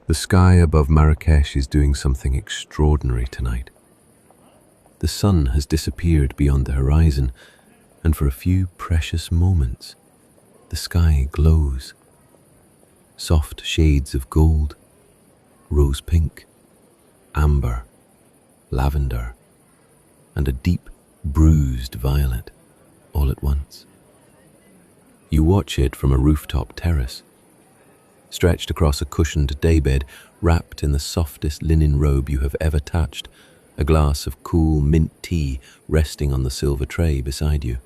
The sky above Marrakech is doing something extraordinary tonight. The sun has disappeared beyond the horizon, and for a few precious moments, the sky glows. Soft shades of gold, rose pink, amber, lavender, and a deep, bruised violet all at once. You watch it from a rooftop terrace, stretched across a cushioned daybed, wrapped in the softest linen robe you have ever touched, a glass of cool mint tea resting on the silver tray beside you.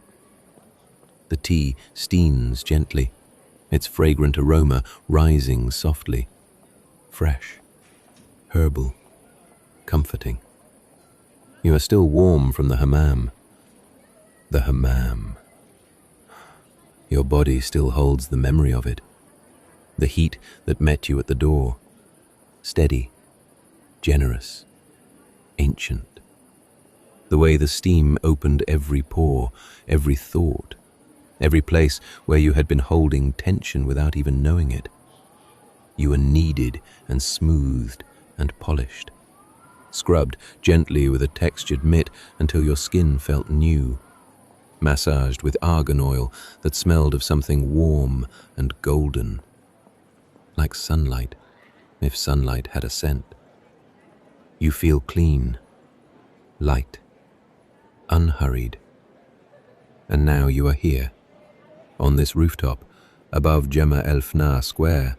The tea steams gently, its fragrant aroma rising softly, fresh, herbal, comforting. You are still warm from the hammam. The hammam. Your body still holds the memory of it. The heat that met you at the door. Steady, generous, ancient. The way the steam opened every pore, every thought, every place where you had been holding tension without even knowing it. You were kneaded and smoothed and polished, scrubbed gently with a textured mitt until your skin felt new, massaged with argan oil that smelled of something warm and golden, like sunlight, if sunlight had a scent. You feel clean, light, unhurried. And now you are here, on this rooftop, above Gemma El Fna Square,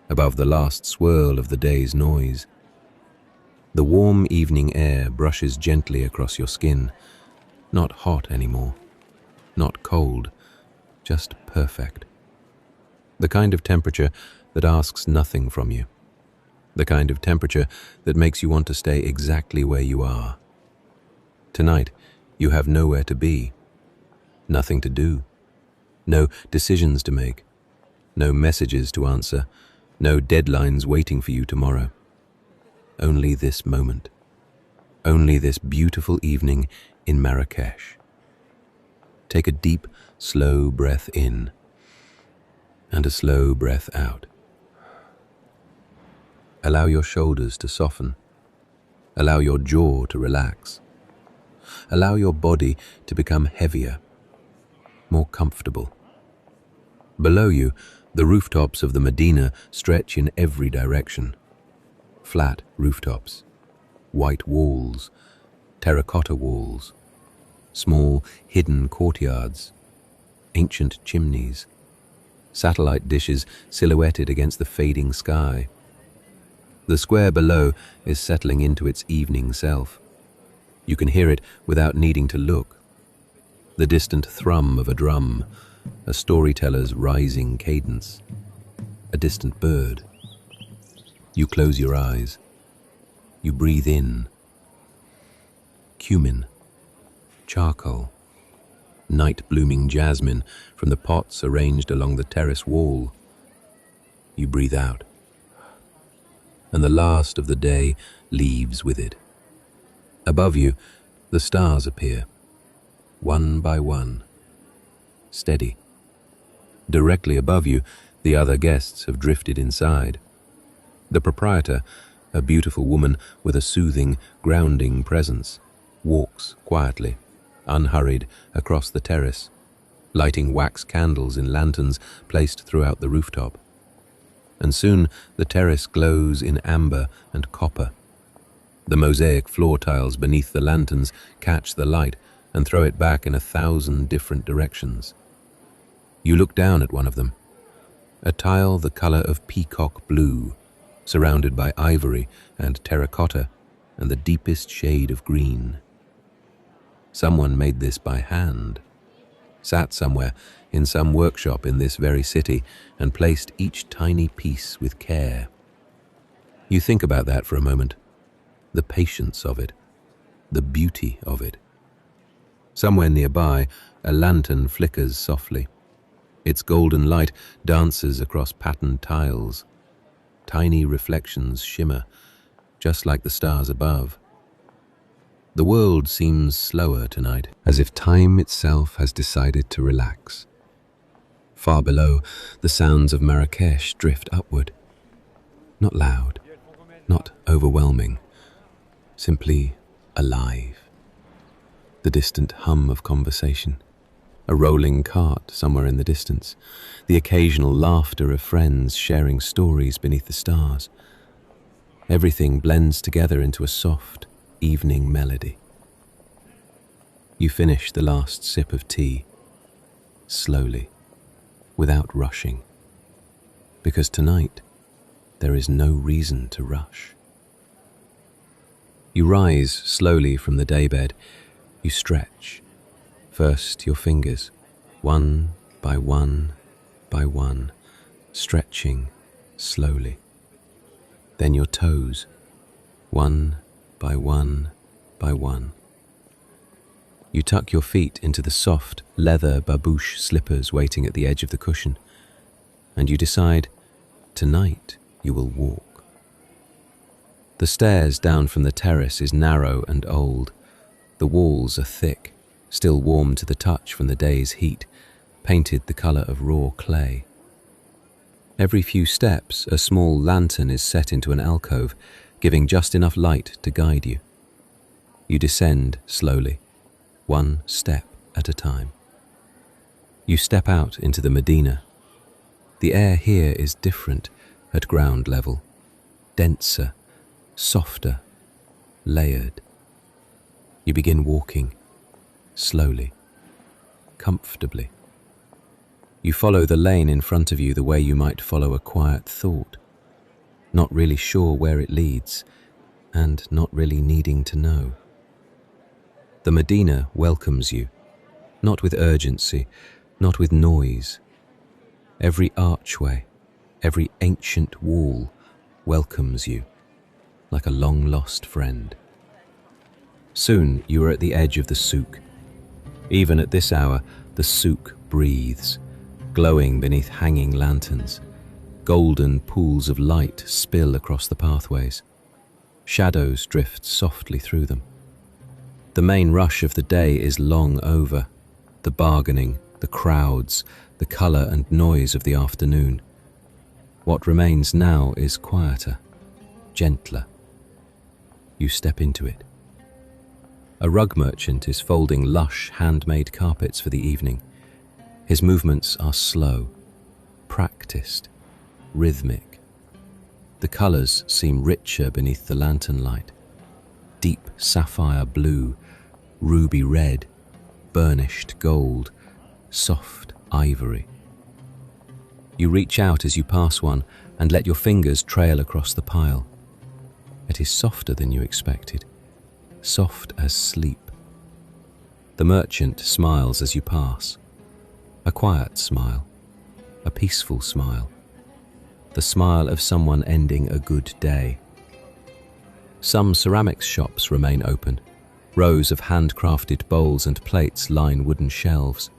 above the last swirl of the day's noise. The warm evening air brushes gently across your skin, not hot anymore, not cold, just perfect. The kind of temperature that asks nothing from you. The kind of temperature that makes you want to stay exactly where you are. Tonight, you have nowhere to be, nothing to do, no decisions to make, no messages to answer, no deadlines waiting for you tomorrow. Only this moment, only this beautiful evening in Marrakech. Take a deep, slow breath in and a slow breath out. Allow your shoulders to soften. Allow your jaw to relax. Allow your body to become heavier, more comfortable. Below you, the rooftops of the Medina stretch in every direction. Flat rooftops, white walls, terracotta walls, small hidden courtyards, ancient chimneys, satellite dishes silhouetted against the fading sky. The square below is settling into its evening self. You can hear it without needing to look. The distant thrum of a drum, a storyteller's rising cadence, a distant bird. You close your eyes. You breathe in. Cumin, charcoal, night-blooming jasmine from the pots arranged along the terrace wall. You breathe out, and the last of the day leaves with it. Above you, the stars appear, one by one, steady. Directly above you, the other guests have drifted inside. The proprietor, a beautiful woman with a soothing, grounding presence, walks quietly, unhurried, across the terrace, lighting wax candles in lanterns placed throughout the rooftop. And soon the terrace glows in amber and copper. The mosaic floor tiles beneath the lanterns catch the light and throw it back in 1,000 different directions. You look down at one of them, a tile the color of peacock blue, surrounded by ivory and terracotta and the deepest shade of green. Someone made this by hand, sat somewhere in some workshop in this very city and placed each tiny piece with care. You think about that for a moment, the patience of it, the beauty of it. Somewhere nearby, a lantern flickers softly. Its golden light dances across patterned tiles. Tiny reflections shimmer, just like the stars above. The world seems slower tonight, as if time itself has decided to relax. Far below, the sounds of Marrakech drift upward. Not loud, not overwhelming, simply alive. The distant hum of conversation, a rolling cart somewhere in the distance, the occasional laughter of friends sharing stories beneath the stars. Everything blends together into a soft, evening melody. You finish the last sip of tea, slowly, without rushing, because tonight there is no reason to rush. You rise slowly from the daybed. You stretch. First your fingers, one by one by one, stretching slowly. Then your toes, one by one by one. You tuck your feet into the soft leather babouche slippers waiting at the edge of the cushion, and you decide tonight you will walk. The stairs down from the terrace is narrow and old. The walls are thick, still warm to the touch from the day's heat, painted the colour of raw clay. Every few steps, a small lantern is set into an alcove, giving just enough light to guide you. You descend slowly, one step at a time. You step out into the Medina. The air here is different at ground level, denser, softer, layered. You begin walking, slowly, comfortably. You follow the lane in front of you the way you might follow a quiet thought, not really sure where it leads, and not really needing to know. The Medina welcomes you, not with urgency, not with noise. Every archway, every ancient wall welcomes you, like a long-lost friend. Soon you are at the edge of the souk. Even at this hour, the souk breathes, glowing beneath hanging lanterns. Golden pools of light spill across the pathways. Shadows drift softly through them. The main rush of the day is long over. The bargaining, the crowds, the colour and noise of the afternoon. What remains now is quieter, gentler. You step into it. A rug merchant is folding lush, handmade carpets for the evening. His movements are slow, practiced, rhythmic. The colours seem richer beneath the lantern light. Deep sapphire blue, ruby red, burnished gold, soft ivory. You reach out as you pass one and let your fingers trail across the pile. It is softer than you expected, soft as sleep. The merchant smiles as you pass. A quiet smile, a peaceful smile, the smile of someone ending a good day. Some ceramics shops remain open. Rows of handcrafted bowls and plates line wooden shelves,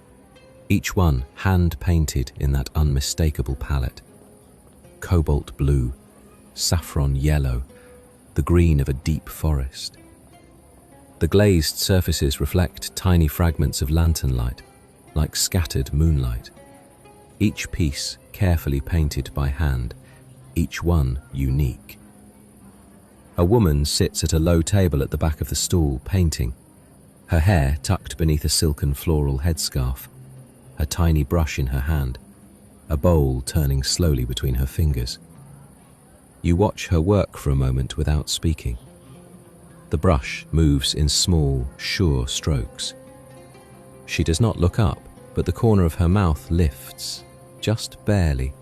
each one hand-painted in that unmistakable palette. Cobalt blue, saffron yellow, the green of a deep forest. The glazed surfaces reflect tiny fragments of lantern light, like scattered moonlight. Each piece carefully painted by hand, each one unique. A woman sits at a low table at the back of the stall, painting, her hair tucked beneath a silken floral headscarf, a tiny brush in her hand, a bowl turning slowly between her fingers. You watch her work for a moment without speaking. The brush moves in small, sure strokes. She does not look up, but the corner of her mouth lifts, just barely,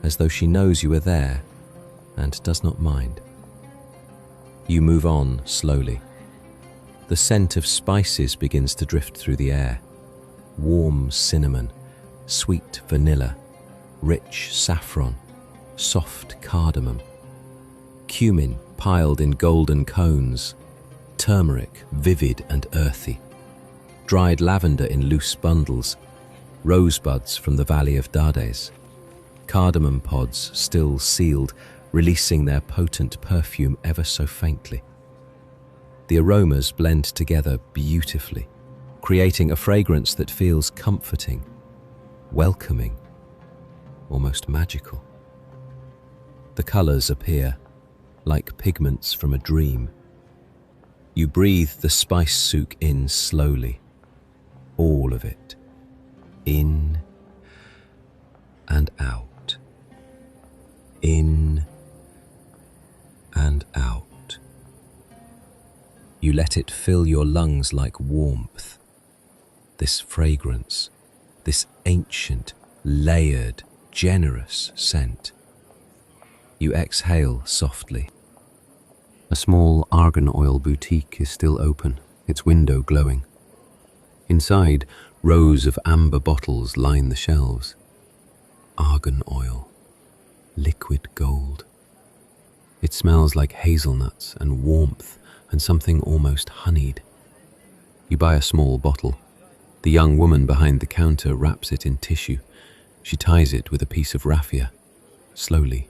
as though she knows you are there and does not mind. You move on slowly. The scent of spices begins to drift through the air. Warm cinnamon, sweet vanilla, rich saffron, soft cardamom, cumin piled in golden cones, turmeric vivid and earthy, dried lavender in loose bundles, rosebuds from the valley of Dades, cardamom pods still sealed, releasing their potent perfume ever so faintly. The aromas blend together beautifully, creating a fragrance that feels comforting, welcoming, almost magical. The colours appear, like pigments from a dream. You breathe the spice souk in slowly, all of it, in and out, in and out. You let it fill your lungs like warmth, this fragrance, this ancient, layered, generous scent. You exhale softly. A small argan oil boutique is still open, its window glowing. Inside, rows of amber bottles line the shelves. Argan oil, liquid gold. It smells like hazelnuts and warmth and something almost honeyed. You buy a small bottle. The young woman behind the counter wraps it in tissue. She ties it with a piece of raffia, slowly,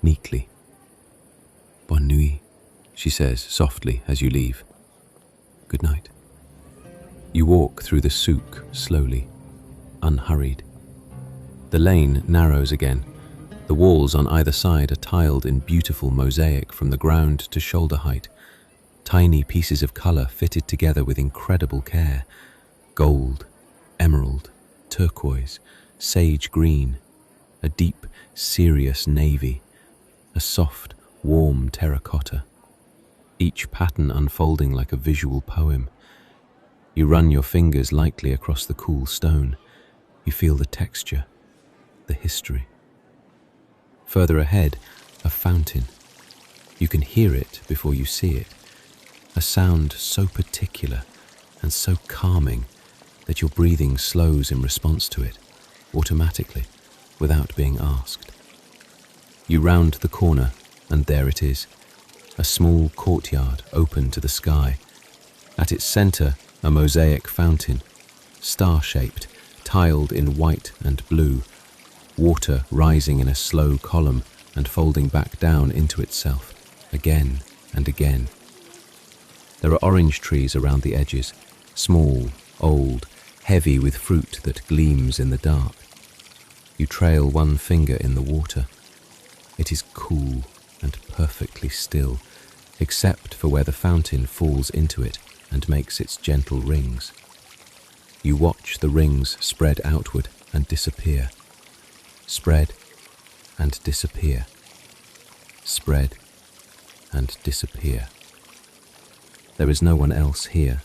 neatly. Bonne nuit, she says softly as you leave. Good night. You walk through the souk slowly, unhurried. The lane narrows again. The walls on either side are tiled in beautiful mosaic from the ground to shoulder height. Tiny pieces of colour fitted together with incredible care. Gold, emerald, turquoise, sage green, a deep, serious navy, a soft, warm terracotta, each pattern unfolding like a visual poem. You run your fingers lightly across the cool stone. You feel the texture, the history. Further ahead, a fountain. You can hear it before you see it, a sound so particular and so calming that your breathing slows in response to it, automatically, without being asked. You round the corner, and there it is, a small courtyard open to the sky. At its centre, a mosaic fountain, star-shaped, tiled in white and blue, water rising in a slow column and folding back down into itself, again and again. There are orange trees around the edges, small, old, heavy with fruit that gleams in the dark. You trail one finger in the water. It is cool and perfectly still, except for where the fountain falls into it and makes its gentle rings. You watch the rings spread outward and disappear, spread and disappear, spread and disappear. There is no one else here.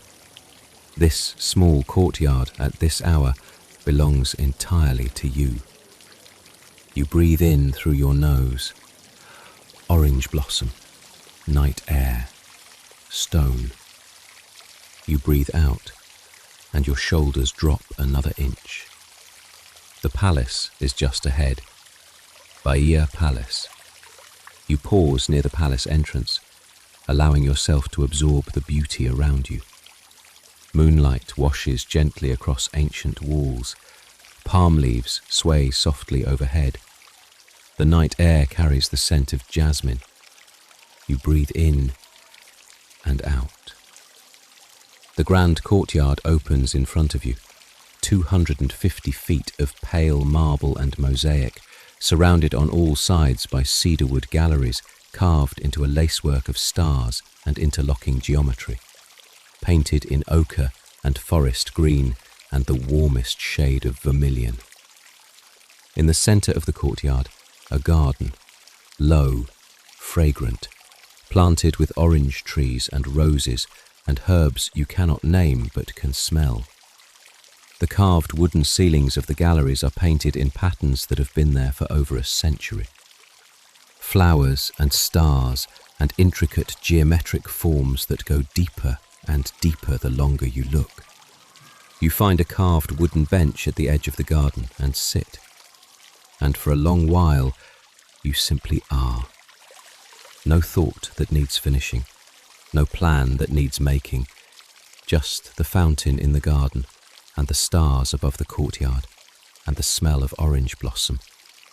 This small courtyard at this hour belongs entirely to you. You breathe in through your nose. Orange blossom, night air, stone. You breathe out, and your shoulders drop another inch. The palace is just ahead. Bahia Palace. You pause near the palace entrance, allowing yourself to absorb the beauty around you. Moonlight washes gently across ancient walls. Palm leaves sway softly overhead. The night air carries the scent of jasmine. You breathe in and out. The grand courtyard opens in front of you. 250 feet of pale marble and mosaic, surrounded on all sides by cedarwood galleries carved into a lacework of stars and interlocking geometry. Painted in ochre and forest green and the warmest shade of vermilion. In the centre of the courtyard, a garden, low, fragrant, planted with orange trees and roses and herbs you cannot name but can smell. The carved wooden ceilings of the galleries are painted in patterns that have been there for over a century. Flowers and stars and intricate geometric forms that go deeper and deeper the longer you look. You find a carved wooden bench at the edge of the garden and sit. And for a long while, you simply are. No thought that needs finishing, no plan that needs making, just the fountain in the garden and the stars above the courtyard and the smell of orange blossom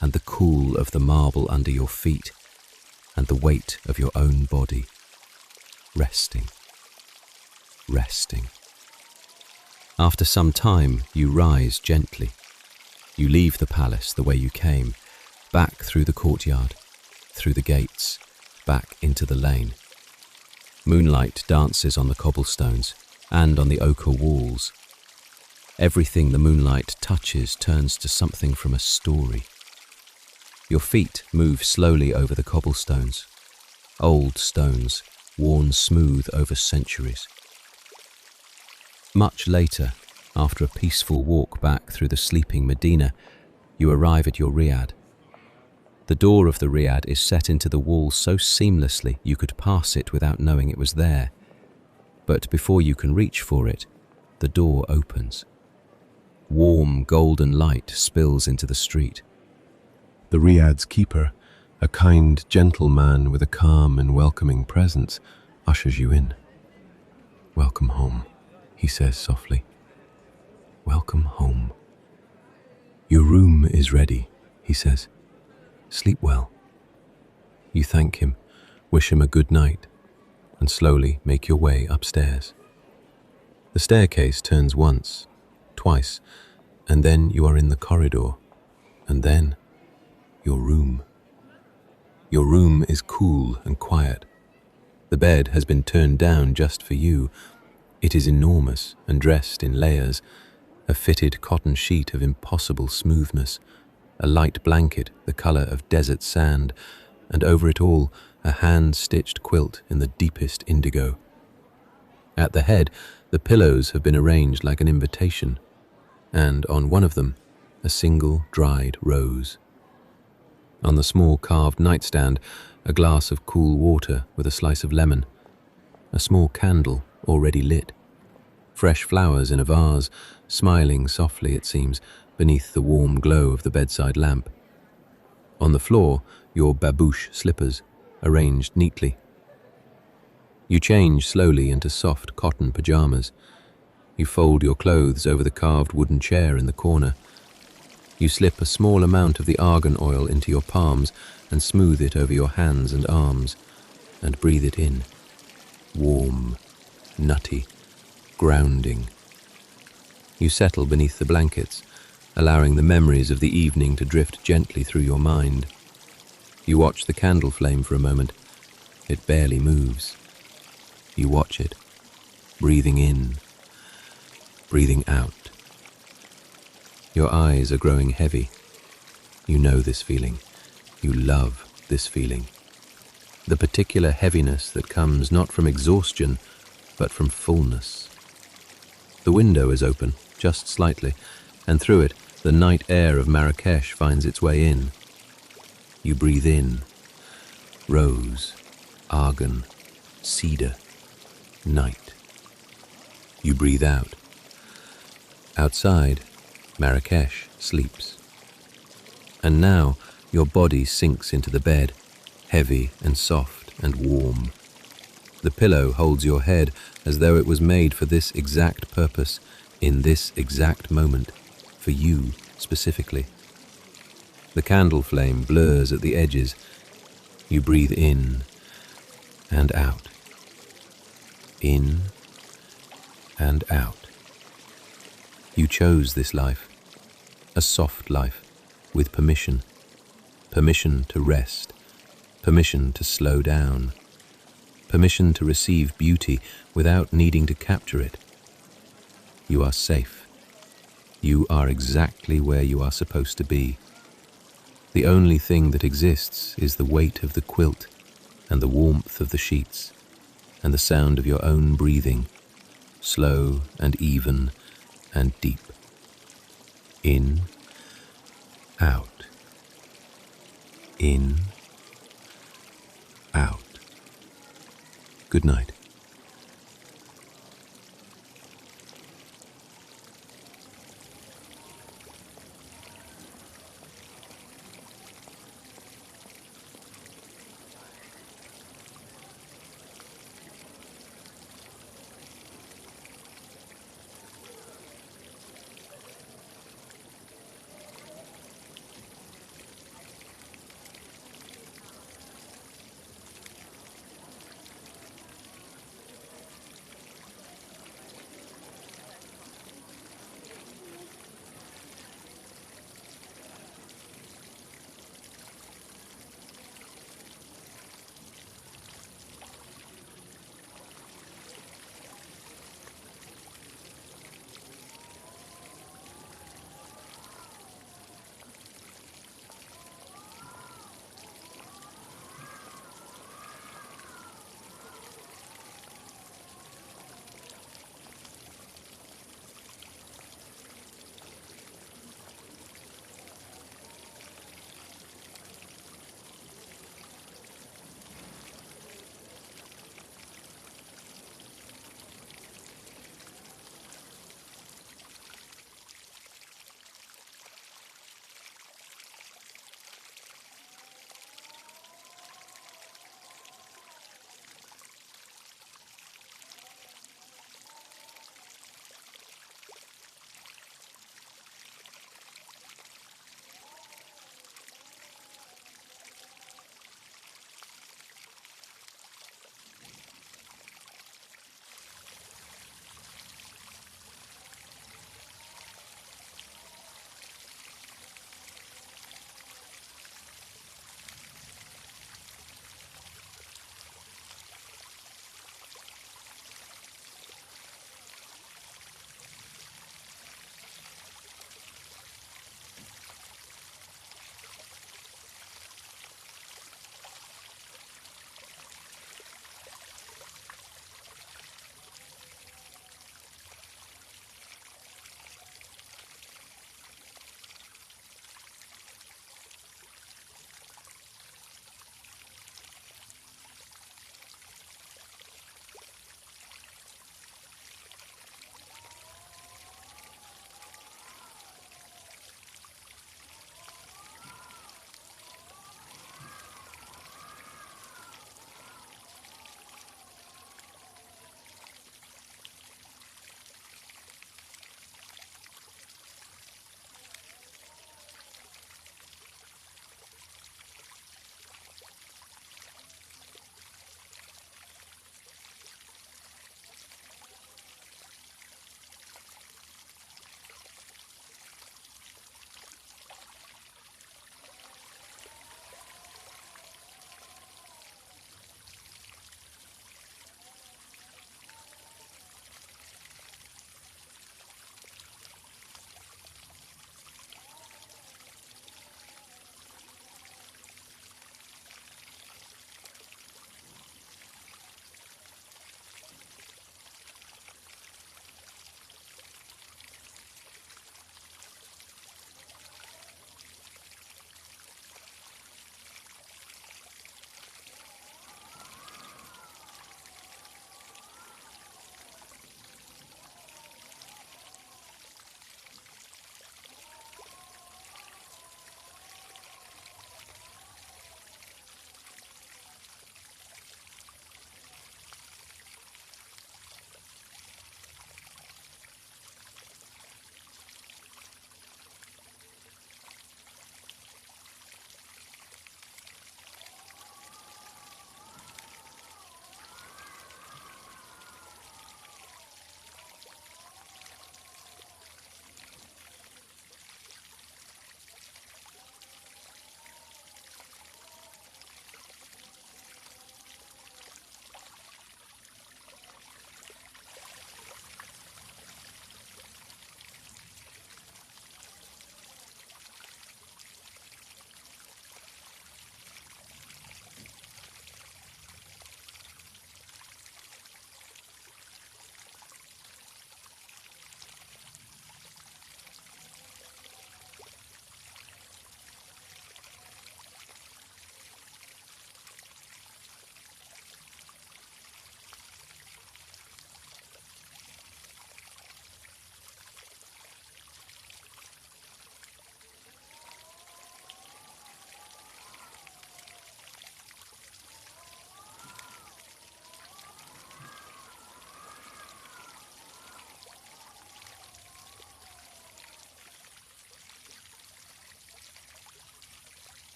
and the cool of the marble under your feet and the weight of your own body, resting. Resting. After some time, you rise gently. You leave the palace the way you came, back through the courtyard, through the gates, back into the lane. Moonlight dances on the cobblestones and on the ochre walls. Everything the moonlight touches turns to something from a story. Your feet move slowly over the cobblestones, old stones worn smooth over centuries. Much later, after a peaceful walk back through the sleeping Medina, you arrive at your riad. The door of the riad is set into the wall so seamlessly you could pass it without knowing it was there. But before you can reach for it, the door opens. Warm golden light spills into the street. The riad's keeper, a kind, gentle man with a calm and welcoming presence, ushers you in. "Welcome home," he says softly. "Welcome home." "Your room is ready," he says. "Sleep well." You thank him, wish him a good night, and slowly make your way upstairs. The staircase turns once, twice, and then you are in the corridor, and then your room. Your room is cool and quiet. The bed has been turned down just for you. It is enormous and dressed in layers, a fitted cotton sheet of impossible smoothness, a light blanket the color of desert sand, and over it all a hand-stitched quilt in the deepest indigo. At the head, the pillows have been arranged like an invitation, and on one of them, a single dried rose. On the small carved nightstand, a glass of cool water with a slice of lemon, a small candle already lit, fresh flowers in a vase, smiling softly, it seems, beneath the warm glow of the bedside lamp. On the floor, your babouche slippers, arranged neatly. You change slowly into soft cotton pajamas. You fold your clothes over the carved wooden chair in the corner. You slip a small amount of the argan oil into your palms and smooth it over your hands and arms, and breathe it in. Warm, nutty, grounding. You settle beneath the blankets, allowing the memories of the evening to drift gently through your mind. You watch the candle flame for a moment. It barely moves. You watch it, breathing in, breathing out. Your eyes are growing heavy. You know this feeling. You love this feeling. The particular heaviness that comes not from exhaustion, but from fullness. The window is open, just slightly, and through it, the night air of Marrakech finds its way in. You breathe in. Rose, argan, cedar, night. You breathe out. Outside, Marrakech sleeps. And now your body sinks into the bed, heavy and soft and warm. The pillow holds your head as though it was made for this exact purpose, in this exact moment, for you specifically. The candle flame blurs at the edges. You breathe in and out. In and out. You chose this life, a soft life, with permission. Permission to rest, permission to slow down, permission to receive beauty without needing to capture it. You are safe. You are exactly where you are supposed to be. The only thing that exists is the weight of the quilt and the warmth of the sheets and the sound of your own breathing, slow and even and deep. In, out. In, out. Good night.